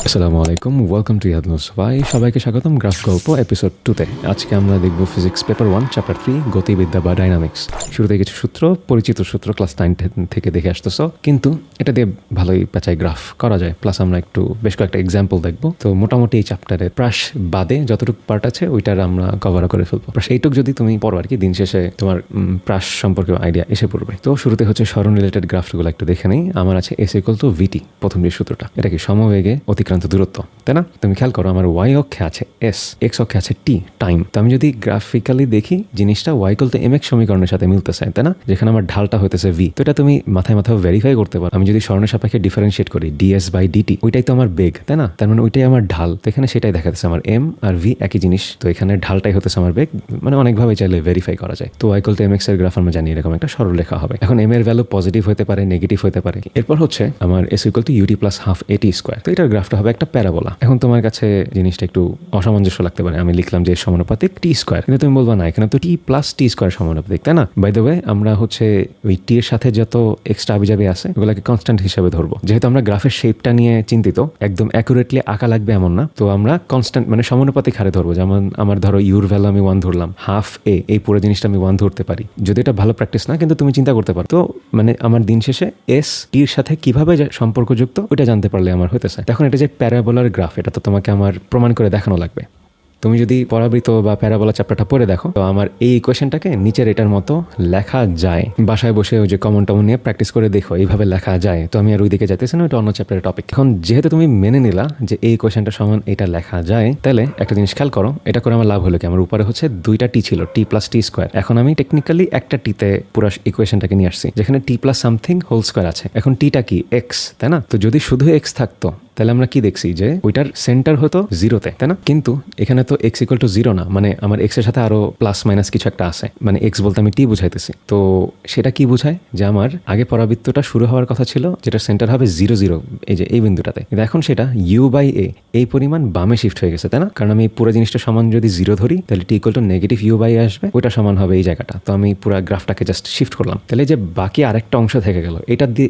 আসসালামু আলাইকুম, welcome to ইয়াদনুস ভাই। সবাইকে স্বাগতম গ্রাফ গল্প এপিসোড 2-তে। আজকে আমরা দেখব ফিজিক্স পেপার 1 চ্যাপ্টার 3 গতিবিদ্যা বা ডাইনামিক্স। শুরুতে কিছু সূত্র, পরিচিত সূত্র ক্লাস 9 থেকে দেখে আসতেছ, কিন্তু এটা দিয়ে ভালোই পেঁচাই গ্রাফ করা যায়। প্লাস আমরা একটু বেশ কয়েকটা এক্সাম্পল দেখবো। তো মোটামুটি এই চ্যাপ্টারে প্রাস বাদে যতটুকু পার্ট আছে ওইটার আমরা কভার করে ফেলবো। প্রাস এইটুক যদি তুমি পড়ো আর কি, দিন শেষে তোমার প্রাস সম্পর্কে আইডিয়া এসে পড়বে। তো শুরুতে হচ্ছে সরণ রিলেটেড গ্রাফগুলো একটু দেখে নেই। আমার আছে এস ইকুয়াল টু ভিটি, প্রথম যে সূত্রটা, এটা কি সমবেগে অতিক্রান্ত দূরত্ব, তাই না? তুমি খেয়াল করো, আমার ওয়াই অক্ষে আছে এস, এক্স অক্ষে আছে টি, টাইম। তো আমি যদি গ্রাফিক্যালি দেখি জিনিসটা ওয়াই ইকুয়াল টু এমএক্স সমীকরণের সাথে মিলতেছে, তাই না? যেখানে আমার ঢালটা হইতেছে ভি। তো এটা তুমি মাথায় ভেরিফাই করতে পারো। আমি যদি স্বর্ণের সাপেক্ষে ডিফারেন্সিয়েট করি ডিএস বাই ডিটি, ওইটাই তো আমার বেগ, তাই না? তার মানে ওইটাই আমার ঢাল। তো এখানে সেটাই দেখাতেছে, আমার এম আর ভি একই জিনিস। তো এখানে ঢালটাই হতেছে আমার বেগ। মানে অনেকভাবে চাইলে ভেরিফাই করা যায়। তো ওয়াই ইকুয়াল টু এমএক্স এর গ্রাফ আমরা জানি এরকম একটা সরলরেখা হবে। এখন এম এর ভ্যালু পজিটিভ হতে পারে, নেগেটিভ হতে পারে। এরপর হচ্ছে আমার s equal to u t plus half a t square. তো এটার গ্রাফটা হবে একটা প্যারাবোলা। এখন তোমার কাছে জিনিসটা একটু অসামঞ্জস্য লাগতে পারে। আমি লিখলাম যে সমানুপাতিক টি স্কোয়ার, কিন্তু তুমি বলবা না এখানে তো টি প্লাস টি স্কোয়ার সমানুপাতিক, তাই না? বাই দ্য ওয়ে, আমরা হচ্ছে ওই টি এর সাথে যত এক্সট্রা আবিজাবি আছে ওগুলোকে কনস্ট্যান্ট হিসেবে ধরবো। যেহেতু আমরা গ্রাফের শেপটা নিয়ে চিন্তিত, একদম অ্যাকুরেটলি আঁকা লাগবে এমন না। তো আমরা কনস্ট্যান্ট মানে সমানুপাতিক হারে ধরবো। যেমন আমার ধরো ইউর ভ্যালু আমি 1 ধরলাম, হাফ এ, এই পুরো জিনিসটা আমি 1 ধরতে পারি। যদি এটা ভালো প্র্যাকটিস না, কিন্তু তুমি চিন্তা করতে পারো। তো মানে আমার দিন শেষে এস টির সাথে কিভাবে সম্পর্কযুক্ত ওইটা জানতে পারলে আমার হইতেছে। এখন এটা যে প্যারাবোলার গ্রাফ, এটা তো তোমাকে আমার প্রমাণ করে দেখানো লাগবে। তুমি যদি পরাবৃত্ত বা প্যারাবোলা চ্যাপ্টারটা পড়ে দেখো, তো আমার এই ইকুয়েশনটাকে নিচের এটার মতো লেখা যায়। বাসায় বসে ওই যে কমন টমন নিয়ে প্র্যাকটিস করে দেখো, এইভাবে লেখা যায়। তো আমি আর ওই দিকে যাইতেছি না, এটা অন্য চ্যাপ্টারের টপিক। এখন যেহেতু তুমি মেনে নিলা যে এই ইকুয়েশনটা সমান এটা লেখা যায়, তাহলে একটা জিনিস খেয়াল করো, এটা করে আমার লাভ হলো কি, আমার উপরে হচ্ছে দুইটা টি ছিল, টি প্লাস টি স্কোয়ার। এখন আমি টেকনিক্যালি একটা টিতে পুরো ইকুয়েশনটাকে নিয়ে আসছি, যেখানে টি প্লাস সামথিং হোল স্কোয়ার আছে। এখন টিটা কি এক্স, তাই না? তো যদি শুধু এক্স থাকতো তাহলে আমরা কি দেখছি যে ওইটার সেন্টার হতো জিরোতে, তাই না? কিন্তু এখানে তো এক্স ইকুয়াল টু জিরো না, মানে আমার এক্স এর সাথে আরো প্লাস মাইনাস কিছু একটা আছে। মানে এক্স বলতে আমি টি বুঝাইতেছি। তো সেটা কি বুঝায় যে আমার আগে পরাবৃত্তটা শুরু হওয়ার কথা ছিল, যেটা সেন্টার হবে 0 0, এই যে এই বিন্দুটাতে। কিন্তু এখন সেটা ইউ বাই এ এই পরিমাণ বামে শিফট হয়ে গেছে, তাই না? কারণ আমি পুরো জিনিসটা সমান যদি 0 ধরি, তাহলে T equal to negative U by A আসবে, ওইটা সমান হবে এই জায়গাটা। তো আমি পুরো গ্রাফটাকে জাস্ট শিফট করলাম, তাহলে যে বাকি আরেকটা অংশ থেকে গেল,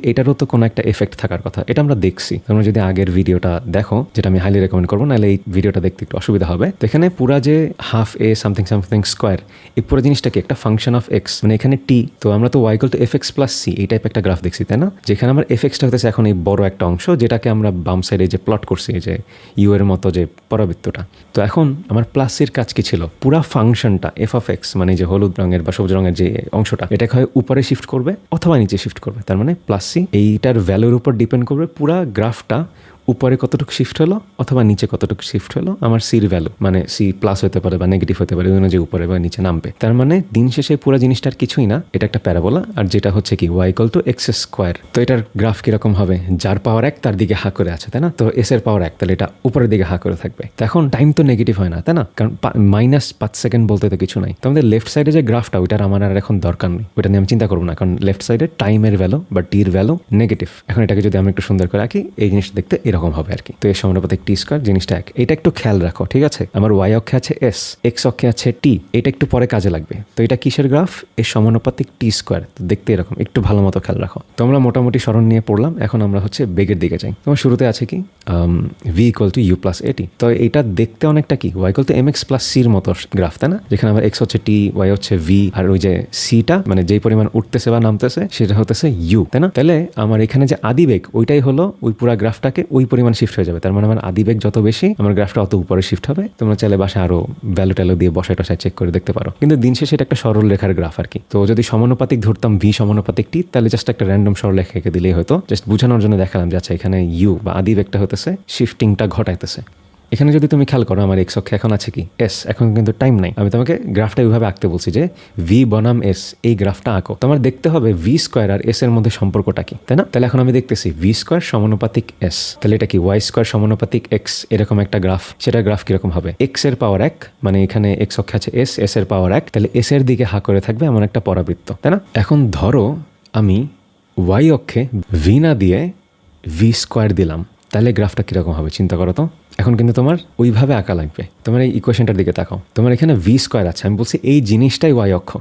এটারও তো কোনো একটা এফেক্ট থাকার কথা। এটা আমরা দেখছি। তোমরা যদি আগের ভিডিওটা দেখো, যেটা আমি হাইলি রেকমেন্ড করবো, নাহলে এই ভিডিওটা দেখতে একটু অসুবিধা হবে। তো এখানে পুরা যে হাফ এ সামথিং সামথিং স্কোয়ার, এই পুরো জিনিসটা কি একটা ফাংশন অফ এক্স, মানে এখানে টি। তো আমরা তো y equal to f x plus c এই টাইপ একটা গ্রাফ দেখছি, তাই না? যেখানে আমার এফ এক্সটা হতেছে এখন এই বড় একটা অংশ, যেটাকে আমরা বাম সাইডে যে প্লট করছি, যে ইউ এর মতো যে পরাবৃত্তটা। তো এখন আমার প্লাস সির কাজ কি ছিল? পুরা ফাংশনটা এফ অফ এক্স, মানে যে হলুদ রঙের বা সবুজ রঙের যে অংশটা, এটাকে হয় উপরে শিফট করবে অথবা নিচে শিফট করবে। তার মানে প্লাস সি এইটার ভ্যালুর উপর ডিপেন্ড করবে পুরা গ্রাফটা উপরে কতটুকু শিফট হলো অথবা নিচে কতটুকু শিফট হলো আমার সির ভ্যালু, মানে সি প্লাস হতে পারে বা নেগেটিভ হতে পারে, ওই যে উপরে বা নিচে নামবে। তার মানে দিন শেষে পুরো জিনিসটার কিছুই না, এটা একটা প্যারাবোলা। আর যেটা হচ্ছে কি Y equal to x square. তো এটার গ্রাফ কিরকম হবে? যার পাওয়ার 1 তার দিকে হা করে আছে, তাই না? তো এস এর পাওয়ার 1, তাহলে এটা উপরের দিকে হা করে থাকবে। তো এখন টাইম তো নেগেটিভ হয় না, তাই না? কারণ মাইনাস 5 সেকেন্ড বলতে তো কিছু নাই। তো আমাদের লেফট সাইডে যে গ্রাফটা, ওইটার আমার আর এখন দরকার নেই, ওইটা নিয়ে আমি চিন্তা করবো না, কারণ লেফট সাইডে টাইমের ভ্যালু বা টির ভ্যালু নেগেটিভ। এখন এটাকে যদি আমি একটু সুন্দর করে রাখি, এই জিনিসটা দেখতে এরকম হবে আর কি। তো এর সমানুপাতিক টি স্কোয়ার জিনিসটা এক, এটা একটু খেয়াল রাখো, ঠিক আছে? আমার ওয়াই অক্ষে আছে এস, এক্স অক্ষে আছে টি, এটা একটু পরে কাজে লাগবে। তো এটা কিসের গ্রাফ? এর সমানুপাতিক টি স্কোয়ার। তো দেখতে এরকম, একটু ভালো মতো খেয়াল রাখো। তো আমরা মোটামুটি সরণ নিয়ে পড়লাম, এখন আমরা হচ্ছে বেগের দিকে যাই। তোমার শুরুতে আছে কি V equal to U plus A T. তো এটা দেখতে অনেকটা কি Y equal to M x plus সির মতো গ্রাফ, তাই না? যেখানে আমার এক্স হচ্ছে টি, ওয়াই হচ্ছে ভি, আর ওই যে সিটা মানে যেই পরিমাণ উঠতেছে বা নামতেছে সেটা হতেছে ইউ, তাই না? তাহলে আমার এখানে যে আদিবেগ, ওইটাই হলো ওই পুরা গ্রাফটাকে ওই পরিমাণ শিফট হয়ে যাবে। তার মানে আমার আদিবেগ যত বেশি, আমার গ্রাফটা অত উপরে শিফট হবে। তোমরা চাইলে বাসায় আরো ভ্যালু ট্যালু দিয়ে বসায় টসায় চেক করে দেখতে পারো। কিন্তু দিন শেষে এটা একটা সরল রেখার গ্রাফ আর কি। তো যদি সমানুপাতিক ধরতাম ভি সমানুপাতিক টি, তাহলে জাস্ট একটা র্যান্ডম সরলরেখা এঁকে দিলেই হতো। জাস্ট বোঝানোর জন্য দেখালাম যে আচ্ছা এখানে ইউ বা আদিবেগটা হতেছে শিফটিংটা ঘটাইতেছে। এখানে যদি তুমি খেয়াল করো, আমার এক্স অক্ষে এখন আছে কি এস, এখন কিন্তু টাইম নাই। আমি তোমাকে গ্রাফটা এইভাবে আঁকতে বলছি যে ভি বনাম এস, এই গ্রাফটা আঁকো। তোমার দেখতে হবে ভি স্কোয়ার আর এস এর মধ্যে সম্পর্কটা কি, তাই না? তাহলে এখন আমি দেখতেছি ভি স্কোয়ার সমানুপাতিক এস, তাহলে এটা কি ওয়াই স্কোয়ার সমানুপাতিক এক্স, এরকম একটা গ্রাফ। সেটা গ্রাফ কিরকম হবে? এক্স এর পাওয়ার 1, মানে এখানে এক্স অক্ষে আছে এস, এস এর পাওয়ার 1, তাহলে এস এর দিকে হা করে থাকবে এমন একটা পরাবৃত্ত, তাই না? এখন ধরো আমি ওয়াই অক্ষে ভি না দিয়ে ভি স্কোয়ার দিলাম, তাহলে গ্রাফটা কিরকম হবে চিন্তা করো তো। এখন কিন্তু তোমার ওইভাবে আঁকা লাগবে। তোমার এই ইকুয়েশনটার দিকে তাকাও, তোমার এখানে ভি স্কোয়ার আছে, আমি বলছি এই জিনিসটাই ওয়াই অক্ষ,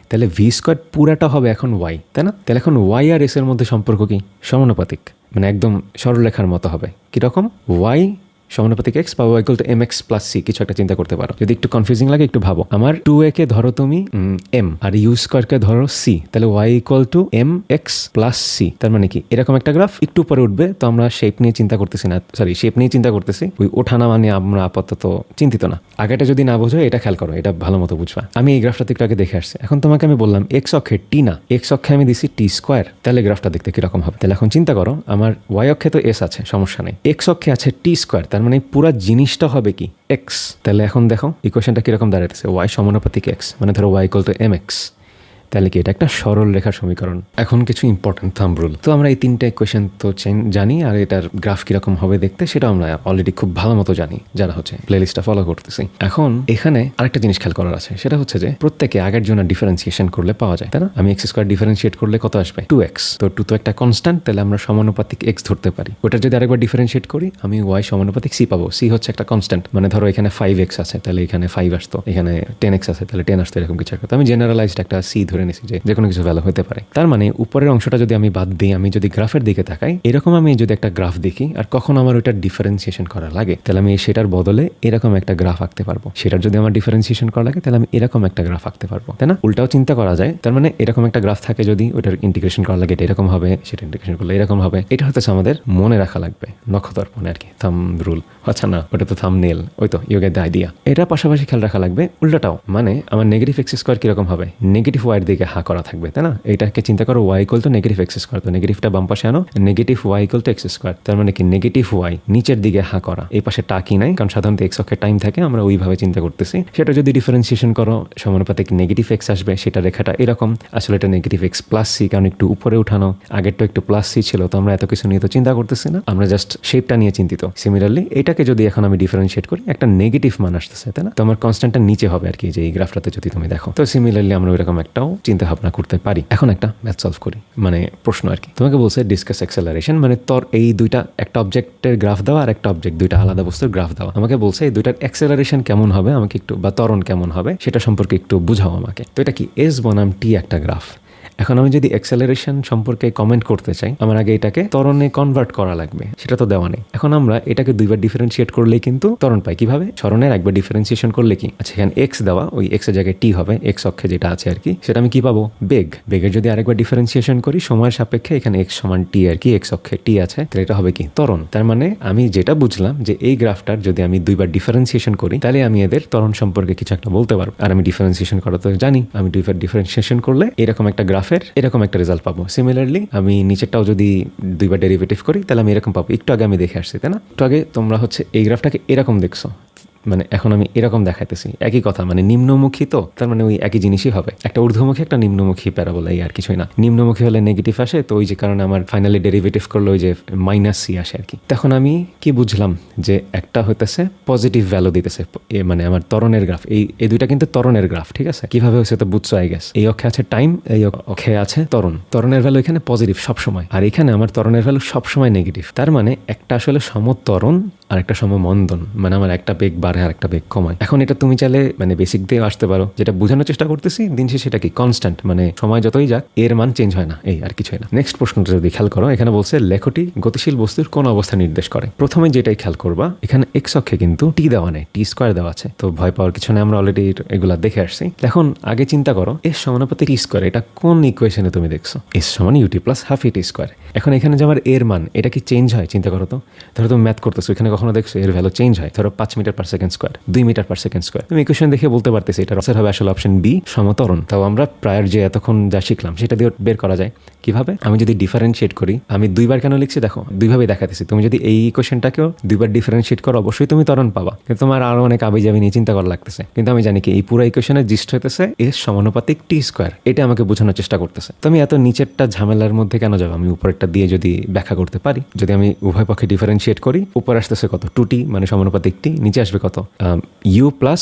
তাহলে ভি স্কোয়ার পুরাটা হবে এখন ওয়াই, তাই না? তাহলে এখন ওয়াই আর এস এর মধ্যে সম্পর্ক কি? সমানুপাতিক, মানে একদম সরলরেখার মতো হবে। কিরকম? ওয়াই সমানুপাতিক এক্স পাবো equal to M x plus c, কিছু একটা চিন্তা করতে পারো। যদি একটু কনফিউজিং লাগে একটু ভাবো, আমার 2a কে ধরো তুমি এম আর ইউ স্কোয়ারকে ধরো সি, তাহলে y equal to M x plus c. তার মানে কি এরকম একটা গ্রাফ একটু পরে উঠবে। তো আমরা শেপ নিয়ে চিন্তা করতেছি না, সরি শেপ নিয়ে চিন্তা করতেছি, ওই ওঠানা মানে আমরা আপাতত চিন্তিত না। আগেটা যদি না বোঝো এটা খেয়াল করো, এটা ভালো মতো বুঝবা। আমি এই গ্রাফটা একটু আগে দেখে আসছি। এখন তোমাকে আমি বললাম এক্স অক্ষে টি না, এক্স অক্ষে আমি দিছি টি স্কোয়ার, তাহলে গ্রাফটা দেখতে কিরকম হবে? তাহলে এখন চিন্তা করো, আমার ওয়াই অক্ষে তো এস আছে, সমস্যা নেই, এক্স অক্ষে আছে টি স্কোয়ার, তার মানে পুরো জিনিসটা হবে কি এক্স। তাহলে এখন দেখো ইকুয়েশনটা কিরকম দাঁড়াইতেছে, ওয়াই সমানুপাতিক এক্স, মানে ধরো y equal to M x. তাহলে কি এটা একটা সরল রেখার সমীকরণ। এখন কিছু ইম্পর্টেন্ট থাম্ব রুল। তো আমরা এই তিনটা ইকুয়েশন তো জানি, আর এটার গ্রাফ কিরকম হবে দেখতে সেটা আমরা অলরেডি খুব ভালো মতো জানি যারা হচ্ছে প্লেলিস্টটা ফলো করতেছি। এখন এখানে আরেকটা জিনিস খেয়াল করার আছে, সেটা হচ্ছে যে প্রত্যেকে আগের জন্য ডিফারেন্সিয়েশন করলে পাওয়া যায়, তাই না? আমি এক্স স্কোয়ার ডিফারেন্সিয়েট করলে কত আসবে? 2x। তো 2 তো একটা কনস্ট্যান্ট, তাহলে আমরা সমানুপাতিক এক্স ধরতে পারি। ওটা যদি আরেকবার ডিফারেন্সিয়েট করি আমি ওয়াই সমানুপাতিক সি পাবো। সি হচ্ছে একটা কনস্ট্যান্ট, মানে ধরো এখানে 5x আছে, তাহলে এখানে 5 আসতো, এখানে 10x আছে, তাহলে 10 আসতো, এরকম কিছু একটা। তো আমি জেনারেলাইজড একটা সি ধরে নিছি যে কোনো কিছু ভ্যালু হতে পারে। তার মানে উপরের অংশটা যদি আমি বাদ দিই, আমি যদি গ্রাফের দিকে তাকাই, এরকম আমি যদি একটা গ্রাফ দেখি আর কখন আমার ওইটা ডিফারেন্সিয়েশন করা লাগে, তাহলে আমি সেটার বদলে এরকম একটা গ্রাফ আঁকতে পারবো। সেটার যদি আমার ডিফারেন্সিয়েশন করা লাগে তাহলে আমি এরকম একটা গ্রাফ আঁকতে পারবো, তাই না? উল্টাও চিন্তা করা যায়। তার মানে এরকম একটা গ্রাফ থাকে, যদি ওটার ইন্টিগ্রেশন করা লাগে এটা এরকম হবে, সেটা ইন্টিগ্রেশন করলে এরকম হবে। এটা হচ্ছে আমাদের মনে রাখা লাগবে, নক্ষত্রপণে আর কি, থাম রুল। আচ্ছা না, ওটা তো থাম নেল, ওই তো ইউ গেট দ্য আইডিয়া। এটা পাশাপাশি খেয়াল রাখা লাগবে উল্টাটাও, মানে আমার নেগেটিভ এক্স স্কোয়ার কিরকম হবে? নেগেটিভ ওয়াইয়ের দিকে হা করা থাকবে, তাই না? এটাকে চিন্তা করো y equal to negative x square, তো নেগেটিভটা বাম পাশে আনো, negative y equal to x square. তার মানে কি নেগেটিভ ওয়াই নিচের দিকে হা করা, এই পাশে টাকি নাই, কারণ সাধারণত এক্স অক্ষের টাইম থাকে, আমরা ওইভাবে চিন্তা করতেছি। সেটা যদি ডিফারেন্সিয়েশন করো সমানুপাতিক নেগেটিভ এক্স আসবে, সেটা রেখাটা এরকম। আসলে এটা নেগেটিভ এক্স প্লাস সি, কারণ একটু উপরে উঠানো, আগেরটা একটু প্লাস সি ছিল, তো আমরা এত কিছু নিয়ে তো চিন্তা করতেছি না, আমরা জাস্ট শেপটা নিয়ে চিন্তিত। সিমিলারলি এটাকে যদি এখন আমি ডিফারেন্সিয়েট করি, একটা নেগেটিভ মান আসতেছে, তাই না? তো আমার কনস্ট্যান্টটা নিচে হবে আর কি, যে এই গ্রাফটাতে যদি তুমি দেখো। তো সিমিলারলি আমরা ওইরকম একটাও চিন্তা ভাবনা করতে পারি। এখন একটা ম্যাথ সলভ করি, মানে প্রশ্ন আর কি। তোমাকে বলছে ডিসকাস অ্যাক্সেলারেশন, মানে তোর এই দুইটা, একটা অবজেক্টের গ্রাফ দেওয়া আর একটা অবজেক্ট, দুইটা আলাদা বস্তুর গ্রাফ দেওয়া। আমাকে বলছে এই দুইটার অ্যাক্সেলারেশন কেমন হবে আমাকে একটু, বা ত্বরণ কেমন হবে সেটা সম্পর্কে একটু বুঝাও আমাকে। তো এটা কি এস বনাম টি একটা গ্রাফ। এখন আমি যদি অ্যাক্সেলারেশন সম্পর্কে কমেন্ট করতে চাই, আমার আগে এটাকে ত্বরণে কনভার্ট করা লাগবে, সেটা তো দেওয়া নেই। এখন আমরা এটাকে দুইবার ডিফারেন্সিয়েট করলেই কিন্তু ত্বরণ পাই। কিভাবে? স্মরণের একবার ডিফারেন্সিয়েশন করলে কি, আচ্ছা এখানে এক্স দেওয়া, ওই এক্স এর জায়গায় টি হবে, এক্স অক্ষে যেটা আছে আর কি, সেটা আমি কি পাবো? বেগ। বেগের যদি আরেকবার ডিফারেন্সিয়েশন করি সময়ের সাপেক্ষে, এখানে এক্স সমান টি আর কি, এক্স অক্ষে টি আছে, তাহলে এটা হবে কি? ত্বরণ। তার মানে আমি যেটা বুঝলাম যে এই গ্রাফটার যদি আমি দুইবার ডিফারেন্সিয়েশন করি, তাহলে আমি এদের ত্বরণ সম্পর্কে কিছু একটা বলতে পারবো। আর আমি ডিফারেন্সিয়েশন করা তো জানি, আমি দুইবার ডিফারেন্সিয়েশন করলে এরকম একটা গ্রাফের এরকম একটা রেজাল্ট পাবো। সিমিলারলি আমি নিচেরটাও যদি দুইবার ডেরিভেটিভ করি তাহলে আমি এরকম পাবো। একটু আগে আমি দেখে আসছি, তাই না? একটু আগে তোমরা হচ্ছে এই গ্রাফটাকে এরকম দেখছো, মানে এখন আমি এরকম দেখাইতেছি, একই কথা, মানে নিম্নমুখী, তো তার মানে ওই একই জিনিসই হবে, একটা ঊর্ধ্বমুখী একটা নিম্নমুখী প্যারাবোলা, এই আর কিছুই না। নিম্নমুখী হলে নেগেটিভ আসে, তো ওই যে কারণে আমার ফাইনালি ডেরিভেটিভ করলে ওই যে মাইনাস সি আসে আর কি। তখন আমি কি বুঝলাম যে একটা হইতেছে পজিটিভ ভ্যালু দিতেছে, মানে আমার ত্বরণের গ্রাফ, এই দুইটা কিন্তু ত্বরণের গ্রাফ, ঠিক আছে? কিভাবে হয়েছে তো বুঝছো আই গেস। এই অক্ষে আছে টাইম, এই অক্ষে আছে ত্বরণ। ত্বরণের ভ্যালু এখানে পজিটিভ সবসময়, আর এখানে আমার ত্বরণের ভ্যালু সবসময় নেগেটিভ। তার মানে একটা আসলে সমত্বরণ আর একটা সমমন্দন, মানে আমার একটা বেগ বাড়ে আর একটা বেগ কমায়। এখন এটা তুমি চাইলে মানে বেসিক দিয়ে আসতে পারো, যেটা বোঝানোর চেষ্টা করতেছি। দিন শেষে এটা কি কনস্ট্যান্ট, মানে সময় যতই যাক এর মান চেঞ্জ হয় না, এই আর কিছুই না। নেক্সট প্রশ্নটা যদি খেয়াল করো, এখানে বলছে লেখটি গতিশীল বস্তুর কোন অবস্থা নির্দেশ করে। প্রথমে যেটাই খেয়াল করবা, এখানে এক্স অক্ষে কিন্তু টি দেওয়া নেই, টি স্কোয়ার দেওয়া আছে, তো ভয় পাওয়ার কিছু নেই, আমরা অলরেডি এগুলা দেখে আসছি। এখন আগে চিন্তা করো এস সমানুপাতে টি স্কোয়ার, এটা কোন ইকুয়েশনে তুমি দেখছো? এস সমান ইউটি প্লাস হাফ ইটি স্কোয়ার। এখন এখানে যে আমার এর মান, এটা কি চেঞ্জ হয়? চিন্তা করো তো, ধরো তুমি ম্যাথ করতেছো, এখানে কখনো দেখছো এর ভ্যালু চেঞ্জ হয়? ধরো 5 metre per second square, 2 metre per second square. তুমি ইকুয়েশন দেখে বলতে পারতেছি এটা আনসার হবে আসলে অপশন বি, সমত্বরণ। তাও আমরা প্রায়ের যে এতক্ষণ যা শিখলাম সেটা দিয়ে বের করা যায়। কিভাবে? আমি যদি ডিফারেন্সিয়েট করি, আমি দুইবার কেন লিখছি দেখো, দুইভাবে দেখাতেছি। তুমি যদি এই ইকুয়েশনটাকেও দুইবার ডিফারেন্সিয়েট করো অবশ্যই তুমি ত্বরণ পাবা, কিন্তু তোমার আরো অনেক আবিজাবি নিয়ে চিন্তা করা লাগতেছে। কিন্তু আমি জানি কি এই পুরো ইকুয়েশনের জিস্ট হইতেছে এস সমানুপাতিক টি স্কোয়ার, এটা আমাকে বোঝানোর চেষ্টা করতেছে। তো আমি এত নিচেরটা ঝামেলার মধ্যে কেন যাবো? আমি উপরেরটা দিয়ে যদি ব্যাখ্যা করতে পারি, যদি আমি উভয় পক্ষে ডিফারেন্সিয়েট করি, উপর আসতেছে কত? 2t, মানে সমানুপাতিক টি, নিচে আসবে কত? U plus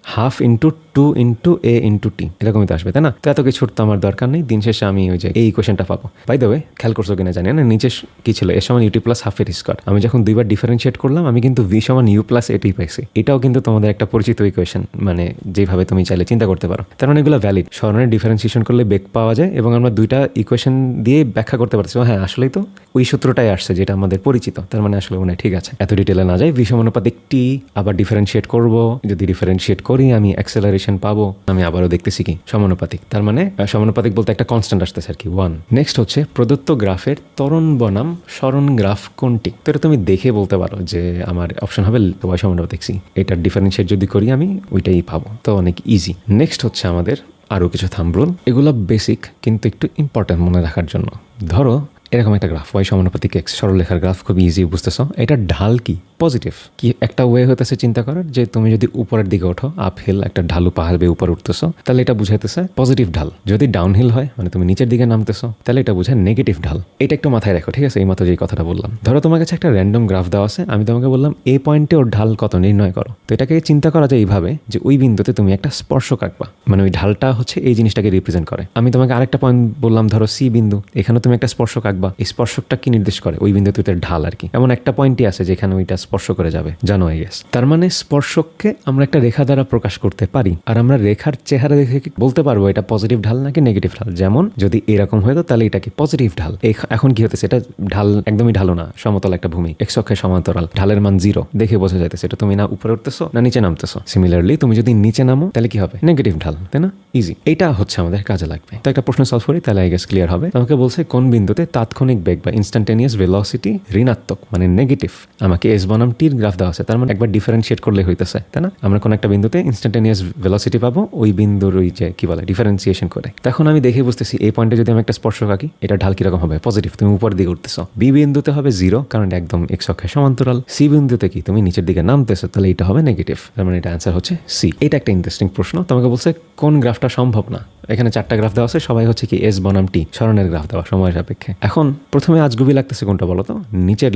half into 2 2 into A into T এরকমই তো আসবে, তাই না? তো এত কিছুর তো আমার দরকার নেই। দিন শেষে আমি ওই যে এই ইকুয়েশনটা পাবো। বাই দ্য ওয়ে, খেয়াল করছো কিনা জানি না, নিচে কি ছিল, এ সমান ইউটি প্লাস হাফ এর স্কোয়ার। আমি যখন দুইবার ডিফারেন্সিয়েট করলাম আমি কিন্তু ভি সমান ইউ প্লাস এটি পাইছি। এটাও কিন্তু তোমাদের একটা পরিচিত ইকুয়েশন, মানে যেভাবে তুমি চাইলে চিন্তা করতে পারো। তার মানে এগুলো ভ্যালিড। সরণের ডিফারেন্সিয়েশন করলে বেগ পাওয়া যায় এবং আমরা দুইটা ইকুয়েশন দিয়ে ব্যাখ্যা করতে পারছি। হ্যাঁ, আসলেই তো ওই সূত্রটাই আসছে যেটা আমাদের পরিচিত। তার মানে আসলে মনে হয় ঠিক আছে। এত ডিটেলে না যাই, ভি সমানুপাতিক টি আবার ডিফারেন্সিয়েট করব। যদি ডিফারেন্সিয়েট করি আমি অ্যাক্সেলারেশন পাবো। আমি আবারও দেখতেছি কি সমানুপাতিক। তার মানে সমানুপাতিক বলতে একটা কনস্ট্যান্ট আসতেছে আর কি, 1। নেক্সট হচ্ছে প্রদত্ত গ্রাফের ত্বরণ বনাম সরণ গ্রাফ কোনটি। তো এটা তুমি দেখে বলতে পারো যে আমার অপশন হবে ওয়াই সমানুপাতিক সি। এটার ডিফারেন্সিয়েট যদি করি আমি ওইটাই পাবো। তো অনেক ইজি। নেক্সট হচ্ছে আমাদের আরও কিছু থাম্ব রুল। এগুলো বেসিক কিন্তু একটু ইম্পর্টেন্ট মনে রাখার জন্য। ধরো এরকম একটা গ্রাফ ওয়াই সমানুপাতিক এক্স, সরলরেখার গ্রাফ, খুব ইজি বুঝতেছো। এটা ঢাল কি পজিটিভ কি একটা ওয়ে হতেছে চিন্তা করার, যে তুমি যদি উপরের দিকে ওঠো, আপহিল একটা ঢালু পাহাড় বেয়ে উপরে উঠতেছো, তাহলে এটা বুঝাইতেছে পজিটিভ ঢাল। যদি ডাউনহিল হয় মানে তুমি নিচের দিকে নামতেছো, তাহলে এটা বোঝায় নেগেটিভ ঢাল। এটা একটু মাথায় রাখো, ঠিক আছে? এই মাত্র যে কথাটা বললাম। ধরো তোমার কাছে একটা র্যান্ডম গ্রাফ দেওয়া আছে, আমি তোমাকে বললাম এই পয়েন্টে ওর ঢাল কত নির্ণয় করো। তো এটাকে চিন্তা করা যায় এইভাবে যে ওই বিন্দুতে তুমি একটা স্পর্শক আঁকবা, মানে ওই ঢালটা হচ্ছে এই জিনিসটাকে রিপ্রেজেন্ট করে। আমি তোমাকে আরেকটা পয়েন্ট বললাম, ধরো সি বিন্দু, এখানে তুমি একটা স্পর্শক আঁকবা। এই স্পর্শকটা কি নির্দেশ করে? ওই বিন্দুতে ঢাল আর কি। এমন একটা পয়েন্টই আছে যেখানে ওইটা স্পর্শ করে যাবে, জানো আই গেস। তার মানে স্পর্শককে আমরা একটা রেখা দ্বারা প্রকাশ করতে পারি, আর আমরা রেখার চেহারা দেখে বলতে পারবো এটা পজিটিভ ঢাল নাকি নেগেটিভ ঢাল। যেমন যদি এরকম হতো তাহলে এটা কি পজিটিভ ঢাল। এখন কি হতেছে, এটা ঢাল একদমই ঢালো না, সমতল একটা ভূমি, এক্স অক্ষের সমান্তরাল, ঢালের মান 0 দেখে বোঝা যাইতেছে এটা তুমি না উপরে উঠতেছো না নিচে নামতেছো। সিমিলারলি তুমি যদি নিচে নামো তাহলে কি হবে? নেগেটিভ ঢাল, তাই না? ইজি। এটা হচ্ছে আমাদের কাজে লাগবে। তো একটা প্রশ্ন সলভ করি, তাহলে আই গেস ক্লিয়ার হবে। আমাকে বলছে কোন বিন্দুতে তাৎক্ষণিক বেগ বা ইনস্ট্যান্টেনিয়াস ভেলোসিটি ঋণাত্মক মানে নেগেটিভ। আমাকে এস বনাম টির গ্রাফ দেওয়া আছে, তার মানে একবার ডিফারেন্সিয়েট করলে হইতেছে, তাই না? আমরা কোন একটা বিন্দুতে ইনস্ট্যান্টেনিয়াস ভেলোসিটি পাবো ওই বিন্দুর ওই যে কি বলে ডিফারেন্সিয়েশন করে। তখন আমি দেখে বুঝতেছি এই পয়েন্টে যদি আমি একটা স্পর্শক আঁকি, এটা ঢাল কিরকম হবে? পজিটিভ, তুমি উপর দিকে উঠতেছো। বি বিন্দুতে হবে 0 কারণ একদম এক্স অক্ষের সমান্তরাল। সি বিন্দুতে কি তুমি নিচের দিকে নামতেছো, তাহলে এটা হবে নেগেটিভ। তার মানে এটা অ্যান্সার হচ্ছে সি। এটা একটা ইন্টারেস্টিং প্রশ্ন। তোমাকে বলছে কোন গ্রাফটা সম্ভব না। এখানে 4টা গ্রাফ দেওয়া আছে, সবাই হচ্ছে কি এস বনাম টি সরণের গ্রাফ দেওয়া সময় সাপেক্ষে। এখন প্রথমে আজগুবি লাগতেছে কোনটা বলো তো? নিচের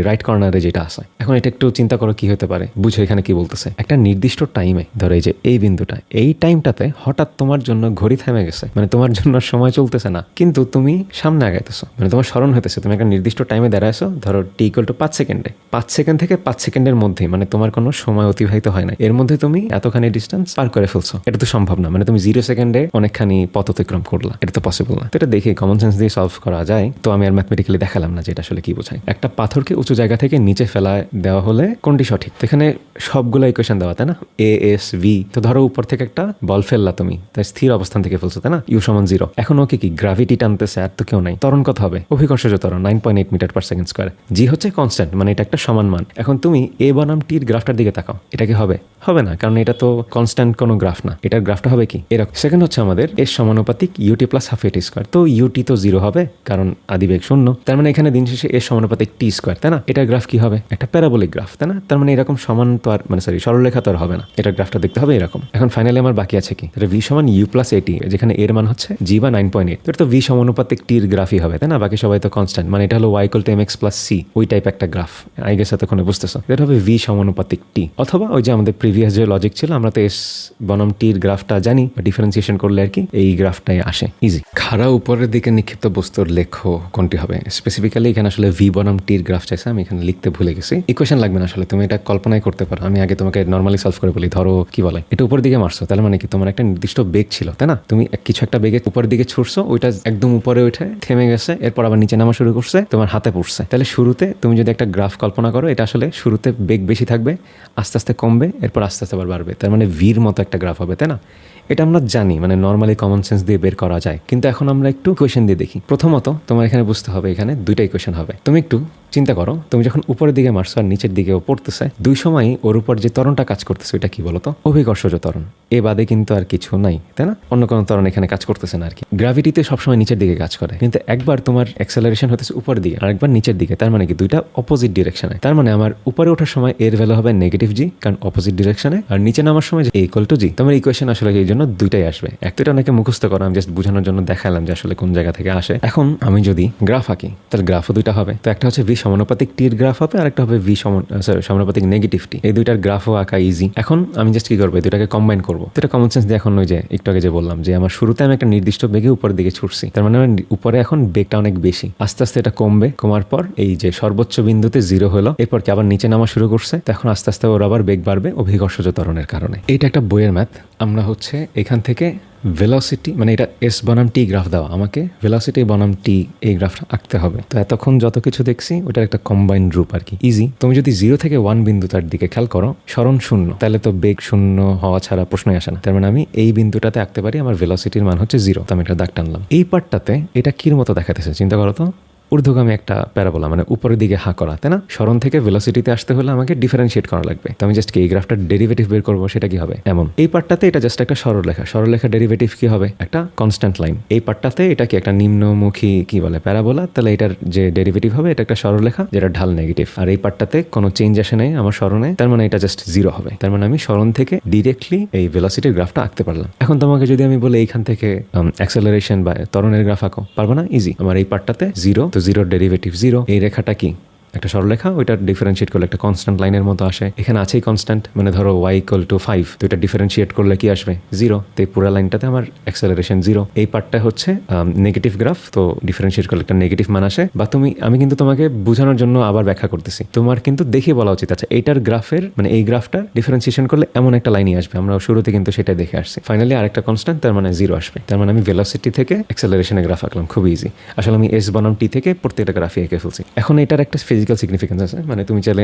রাইট কর্নারে যেটা আছে। এখন এটা একটু চিন্তা করো কি হতে পারে, বুঝো এখানে কি বলতেছে। একটা নির্দিষ্ট টাইমে, ধরো এই যে এই বিন্দুটা, এই টাইমটাতে হঠাৎ তোমার জন্য ঘড়ি থেমে গেছে, মানে তোমার জন্য সময় চলতেছে না, কিন্তু তুমি সামনে আগাইতেছো, মানে তোমার স্মরণ হইতেছে তুমি একটা নির্দিষ্ট টাইমে দাঁড়াইছো। ধরো টি ইকুয়াল টু 5 সেকেন্ডে, 5 সেকেন্ড থেকে 5 সেকেন্ডের মধ্যে, মানে তোমার কোনো সময় অতিবাহিত হয় না, এর মধ্যে তুমি এতখানি ডিস্টেন্স পার করে ফেলছো। এটা তো সম্ভব না, মানে তুমি 0 সেকেন্ডে অনেকখানি পথ অতিক্রম করলা, এটা তো পসিবল না। তো এটা দেখে কমন সেন্স দিয়ে সলভ করা যায়। তো আমি আর ম্যাথমেটিক্যালি দেখালাম না যে এটা আসলে কি বোঝায়। একটা পাথরকে উঁচু জায়গা থেকে নিচে ফেলা দেওয়া হলে কোনটি সঠিক? তো এখানে সবগুলো ইকুয়েশন দেওয়া, তাই না? A S V. তো ধরো উপর থেকে একটা বল ফেললা তুমি, তাই স্থির অবস্থান থেকে ফেলছো, তাই না? ইউ সমান 0। এখন ওকে কি গ্রাভিটি টানতেছে, আর তো কেউ নাই। ত্বরণ কত হবে? অভিকর্ষজ ত্বরণ 9.8 মিটার পার সেকেন্ড স্কোয়ার। জি হচ্ছে কনস্ট্যান্ট, মানে এটা একটা সমান মান। এখন তুমি এ বনাম টির গ্রাফটার দিকে তাকাও, এটা কি হবে? হবে না, কারণ এটা তো কনস্ট্যান্ট কোনো গ্রাফ না। এটার গ্রাফটা হবে কি এরকম। সেকেন্ড হচ্ছে আমাদের এর সমানুপাতিক UT plus half a t square. তো ইউটি তো 0 হবে কারণ আদিবেগ 0। তার মানে এখানে দিন শেষে এর সমানুপাতিক টি স্কোয়ার, তাই না? এটার গ্রাফ কি হবে? একটা প্যারাবোলিক গ্রাফ, তাই না? তার মানে এরকম সমান তো আর সরলরেখা তো আর হবে না, এটার গ্রাফটা দেখতে হবে এরকম। এখন ফাইনালি আমার বাকি আছে কি? ভি সমান ইউ প্লাস এটি, যেখানে এর মান হচ্ছে জি বা 9.8। তো এটা তো ভি সমানুপাতিক টির গ্রাফই হবে, তাই না? বাকি সবাই তো কনস্ট্যান্ট, মানে এটা হলো y equal to M x plus c, ওই টাইপ একটা গ্রাফ। আই গেস এতক্ষণে বুঝতেছো। এটা হবে ভি সমানুপাতিক টি, অথবা ওই যে আমাদের প্রিভিয়াস যে লজিক ছিল, আমরা তো এস বনাম টির গ্রাফটা জানি, ডিফারেন্সিয়েশন করলে আর কি এই গ্রাফটাই আসে, ইজি। খাড়া উপরের দিকে নিক্ষিপ্ত বস্তুর লেখো কোনটি হবে? স্পেসিফিক্যালি এখানে আসলে ভি বনাম টির গ্রাফ চাইছে, আমি এখানে লিখতে ভুলে গেছি। ইকুয়েশন লাগবে না আসলে, তুমি এটা কল্পনাই করতে পারো। আমি আগে তোমাকে নর্মালি সলভ করে বলি। ধরো কি বলে, এটা উপর দিকে মারছো, তাহলে মানে কি তোমার একটা নির্দিষ্ট বেগ ছিল, তাই না? তুমি কিছু একটা বেগে উপরের দিকে ছুটছো, ওইটা একদম উপরে উঠে থেমে গেছে, এরপর আবার নিচে নামা শুরু করছে, তোমার হাতে পড়ছে। তাহলে শুরুতে তুমি যদি একটা গ্রাফ কল্পনা করো, এটা আসলে শুরুতে বেগ বেশি থাকবে, আস্তে আস্তে কমবে, এরপর আস্তে আস্তে আবার বাড়বে। তার মানে ভির মতো একটা গ্রাফ হবে, তাই না? এটা আমরা জানি, মানে নর্মালি কমন সেন্স দিয়ে বের করা যায়, কিন্তু এখন আমরা একটু ইকুয়েশন দিয়ে দেখি। প্রথমত তোমার এখানে বুঝতে হবে এখানে দুইটা ইকুয়েশন হবে। তুমি একটু চিন্তা করো, তুমি যখন উপরের দিকে মারছো আর নিচের দিকেও পড়তেছে, দুই সময়ই ওর উপর যে ত্বরণটা কাজ করতেছে ওইটা কি বলতো? অভিকর্ষজ ত্বরণ। এ বাদে কিন্তু আর কিছু নাই, তাই না? অন্য কোনো ত্বরণ এখানে কাজ করতেছে না আর কি। গ্র্যাভিটিতে সবসময় নিচের দিকে কাজ করে, কিন্তু একবার তোমার অ্যাক্সেলারেশন হতেছে উপরের দিকে আর একবার নিচের দিকে। তার মানে কি দুইটা অপোজিট ডিরেকশনে। তার মানে আমার উপরে ওঠার সময় এর ভ্যালু হবে নেগেটিভ জি, কারণ অপোজিট ডিরেকশনে, আর নিচে নামার সময় এ ইকুয়াল টু জি। তোমার ইকুয়েশন আসলে এই জন্য জন্য দুইটাই আসবে। একটা অনেকে মুখস্থ করা, আমি জাস্ট বোঝানোর জন্য দেখালাম যে আসলে কোন জায়গা থেকে আসে। এখন আমি যদি গ্রাফ আঁকি তাহলে গ্রাফও দুইটা হবে। তো একটা হচ্ছে ভি সমানুপাতিক টির গ্রাফ হবে, আর একটা হবে ভি সমানুপাতিক নেগেটিভ টি। এই দুইটার গ্রাফও আঁকা ইজি। এখন আমি জাস্ট কি করবো, দুইটাকে কম্বাইন করবো। তো এটা কমন সেন্স দিয়ে এখন ওই যে একটু আগে যে বললাম যে আমার শুরুতে আমি একটা নির্দিষ্ট বেগে উপরের দিকে ছুটছি, তার মানে উপরে এখন বেগটা অনেক বেশি, আস্তে আস্তে এটা কমবে, কমার পর এই যে সর্বোচ্চ বিন্দুতে 0 হলো, এরপর কি আবার নিচে নামা শুরু করছে। তো এখন আস্তে আস্তে ওর আবার বেগ বাড়বে অভিকর্ষজ ত্বরণের কারণে। এইটা একটা বইয়ের ম্যাথ। আমরা হচ্ছে এখান থেকে ভেলোসিটি, মানে এটা এস বনাম টি গ্রাফ দেওয়া, আমাকে ভেলোসিটি বনাম টি এই গ্রাফটা আঁকতে হবে। তো এতক্ষণ যত কিছু দেখছি ওটার একটা কম্বাইন্ড রূপ আর কি, ইজি। তুমি যদি 0 থেকে 1 বিন্দু তার দিকে খেয়াল করো, সরণ 0, তাহলে তো বেগ 0 হওয়া ছাড়া প্রশ্নই আসে না। তার মানে আমি এই বিন্দুটাতে আঁকতে পারি, আমার ভেলোসিটির মান হচ্ছে 0। তো আমি এটা দাগ টানলাম। এই পার্টটাতে এটা কির মতো দেখাতেছে চিন্তা করো তো, ঊর্ধ্বগামী একটা প্যারাবোলা, মানে উপরের দিকে হাঁ করা, তাই না? সরণ থেকে ভেলোসিটিতে আসতে হলে আমাকে ডিফারেন্সিয়েট করা লাগবে। তো আমি জাস্ট এই গ্রাফটার ডেরিভেটিভ বের করবো, সেটা কি হবে এমন। এই পার্টটাতে এটা জাস্ট একটা সরলরেখা, সরলরেখা ডেরিভেটিভ কি হবে, একটা কনস্ট্যান্ট লাইন। এই পার্টটাতে এটা কি একটা নিম্নমুখী কি বলে প্যারাবোলা, তাহলে এটার যে ডেরিভেটিভ হবে এটা একটা সরলরেখা যেটা ঢাল নেগেটিভ। আর এই পার্টটাতে কোনো চেঞ্জ আসে নাই আমার সরণে, তার মানে এটা জাস্ট 0 হবে। তার মানে আমি সরণ থেকে ডিরেক্টলি এই ভেলোসিটির গ্রাফটা আঁকতে পারলাম। এখন তোমাকে যদি আমি বলি এইখান থেকে অ্যাক্সেলারেশন বা ত্বরণের গ্রাফ আঁকো, পারবো না? ইজি। আমার এই পার্টটাতে 0, তো 0 ডেরিভেটিভ 0। এই রেখাটা কি একটা সরলরেখা, ওইটা ডিফারেন্সিয়েট করলে একটা কনস্ট্যান্ট লাইনের মতো আসে। এখানে আছেই কনস্ট্যান্ট, মানে ধরো y = 5, তো এটা ডিফারেন্সিয়েট করলে কি আসবে 0। তো এই পুরো লাইনটাতে আমার অ্যাক্সেলারেশন 0। এই পার্টটা হচ্ছে নেগেটিভ গ্রাফ, তো ডিফারেন্সিয়েট করলে একটা নেগেটিভ মান আসে। বা আমি কিন্তু তোমাকে বোঝানোর জন্য আবার ব্যাখ্যা করতেছি, তোমার কিন্তু দেখে বলা উচিত আচ্ছা এইটার গ্রাফের মানে এই গ্রাফটা ডিফারেন্সিয়েশন করলে এমন একটা লাইনই আসবে। আমরা শুরুতে কিন্তু সেটাই দেখে আসছি। ফাইনালি আরেকটা কনস্ট্যান্ট, তার মানে 0 আসবে। তার মানে আমি ভেলোসিটি থেকে অ্যাক্সেলারেশনের গ্রাফ আঁকলাম, খুব ইজি। আসলে আমি এস বনাম টি থেকে প্রত্যেকটা গ্রাফই এঁকে ফেলছি। এখন এটার একটা ফিজিক্যাল সিগনিফিকেন্স আছে, মানে তুমি চাইলে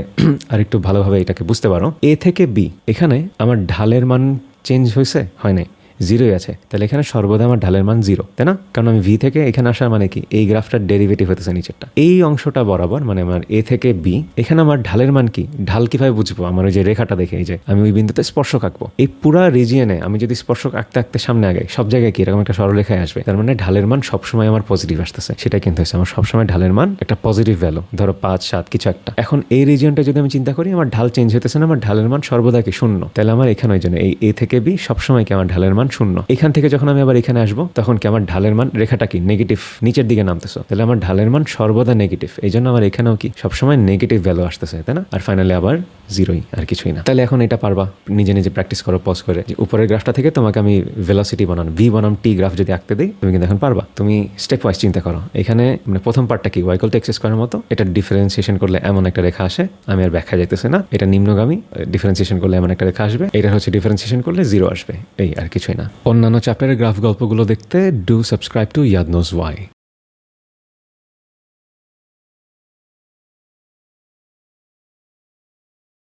আরেকটু ভালোভাবে এটাকে বুঝতে পারো। এ থেকে বি, এখানে আমার ঢালের মান চেঞ্জ হয়েছে, হয় নাই, 0ই আছে। তাহলে এখানে সর্বদা আমার ঢালের মান 0, তাই না? কারণ আমি ভি থেকে এখানে আসার মানে কি, এই গ্রাফটার ডেরিভেটিভ হতেছে নিচেরটা, এই অংশটা বরাবর, মানে আমার এ থেকে বি। এখানে আমার ঢালের মান কি, ঢাল কিভাবে বুঝবো? আমার ওই যে রেখাটা দেখে, এই যে আমি ওই বিন্দুতে স্পর্শক আঁকবো, এই পুরা রিজিয়নে আমি যদি স্পর্শক আঁকতে আঁকতে সামনে আগে সব জায়গায় কি এরকম একটা সরলরেখায় আসবে। তার মানে ঢালের মান সবসময় আমার পজিটিভ আসতেছে, সেটাই কিন্তু হচ্ছে আমার সবসময় ঢালের মান একটা পজিটিভ ভ্যালু, ধরো 5, 7 কিছু একটা। এখন এই রিজিয়নটা যদি আমি চিন্তা করি, আমার ঢাল চেঞ্জ হতেছে না, আমার ঢালের মান সর্বদা কি 0। তাহলে আমার এখানে ওই জন্য এই এ থেকে বি সবসময় কি আমার ঢালের মান 0। এখান থেকে যখন আমি আবার এখানে আসবো, তখন কি আমার ঢালের মান রেখাটা কি নেগেটিভ, নিচের দিকে নামতেছে, তাহলে আমার ঢালের মান সর্বদা নেগেটিভ। এই জন্য আমার এখানেও কি সবসময় নেগেটিভ ভ্যালু আসতেছে, তাই না? আর ফাইনালি আবার 0ই, আর কিছুই না। তাহলে এখন এটা পারবা, নিজে নিজে প্র্যাকটিস করো পজ করে, যে উপরের গ্রাফটা থেকে তোমাকে আমি ভেলোসিটি বনাম ভি বনাম টি গ্রাফ যদি আঁকতে দিই, তুমি কিন্তু এখন পারবা। তুমি স্টেপ ওয়াইজ চিন্তা করো। এখানে মানে প্রথম পার্টটা কি, y = x² মতো, এটা ডিফারেন্সিয়েশন করলে এমন একটা রেখা আসে, আমি আর ব্যাখ্যা যাইতেছে না। এটা নিম্নগামী, ডিফারেন্সিয়েশন করলে এমন একটা রেখা আসবে, এটা হচ্ছে ডিফারেন্সিয়েশন করলে 0 আসবে, এই আর কিছুই না। অন্যান্য চ্যাপ্টারের গ্রাফ গল্পগুলো দেখতে ডু সাবস্ক্রাইব টু ইয়াদ নোজ ওয়াই।